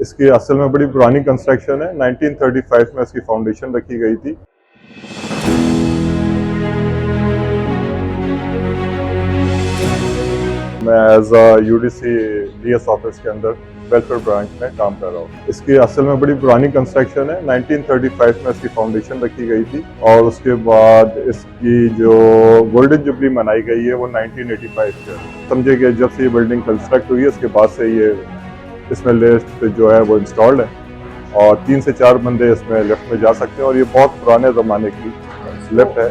इसकी असल में बड़ी पुरानी कंस्ट्रक्शन है। 1935 में इसकी फाउंडेशन रखी गई थी। मैं as a UDC DS office के अंदर वेलफेयर ब्रांच में काम कर रहा हूँ। इसकी असल में बड़ी पुरानी कंस्ट्रक्शन है। 1935 में इसकी फाउंडेशन रखी गई थी और उसके बाद इसकी जो गोल्डन जुबली मनाई गई है वो 1985 से समझे कि जब से ये बिल्डिंग कंस्ट्रक्ट हुई है उसके बाद से ये इसमें लिफ्ट जो है वो इंस्टॉल्ड है और 3 से 4 बंदे इसमें लिफ्ट में जा सकते हैं और ये बहुत पुराने ज़माने की लिफ्ट है।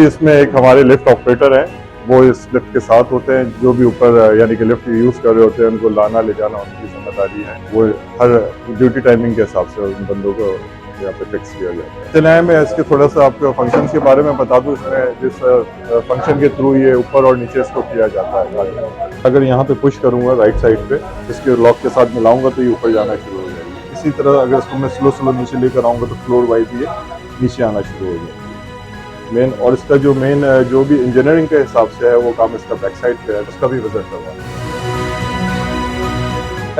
इसमें एक हमारे लिफ्ट ऑपरेटर हैं, वो इस लिफ्ट के साथ होते हैं। जो भी ऊपर यानी कि लिफ्ट यूज़ कर रहे होते हैं उनको लाना ले जाना उनकी जिम्मेदारी है। वो हर ड्यूटी टाइमिंग के हिसाब से उन बंदों को यहाँ पे फिक्स किया जाता है। चलिए मैं इसके थोड़ा सा आपको फंक्शन के बारे में बता दूँ। इसमें जिस फंक्शन के थ्रू ये ऊपर और नीचे इसको किया जाता है। अगर यहाँ पे पुश करूँगा राइट साइड पे, इसके लॉक के साथ मिलाऊंगा तो ये ऊपर जाना शुरू हो जाएगी। इसी तरह अगर इसको मैं स्लो नीचे लेकर आऊँगा तो फ्लोर वाइज ये नीचे आना शुरू हो जाएगी। मेन और इसका जो मेन जो भी इंजीनियरिंग के हिसाब से है वो काम इसका बैक साइड पे है, उसका भी विजिट करवाएं।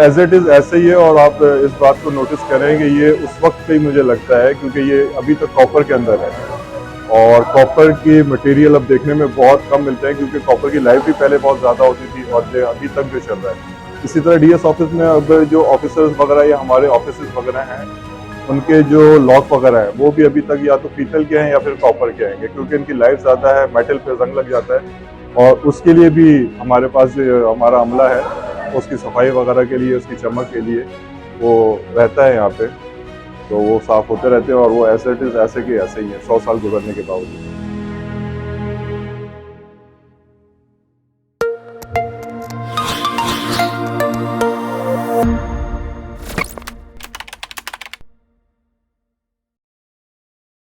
एज इट इज़ ऐसे ही है और आप इस बात को नोटिस करें कि ये उस वक्त पे ही मुझे लगता है क्योंकि ये अभी तक कॉपर के अंदर है और कॉपर की मटेरियल अब देखने में बहुत कम मिलते हैं क्योंकि कॉपर की लाइफ भी पहले बहुत ज़्यादा होती थी और अभी तक जो चल रहा है। इसी तरह डीएस ऑफिस में अब जो ऑफिसर्स वगैरह या हमारे ऑफिस वगैरह हैं उनके जो लॉक वगैरह है वो भी अभी तक या तो पीतल के हैं या फिर कॉपर के आएंगे क्योंकि इनकी लाइफ ज़्यादा है, मेटल पे जंग लग जाता है और उसके लिए भी हमारे पास जो हमारा अमला है उसकी सफाई वगैरह के लिए, उसकी चमक के लिए वो रहता है यहाँ पे, तो वो साफ़ होते रहते हैं और वो ऐसे इट इज़ ऐसे के ऐसे ही है 100 साल गुजरने के बावजूद।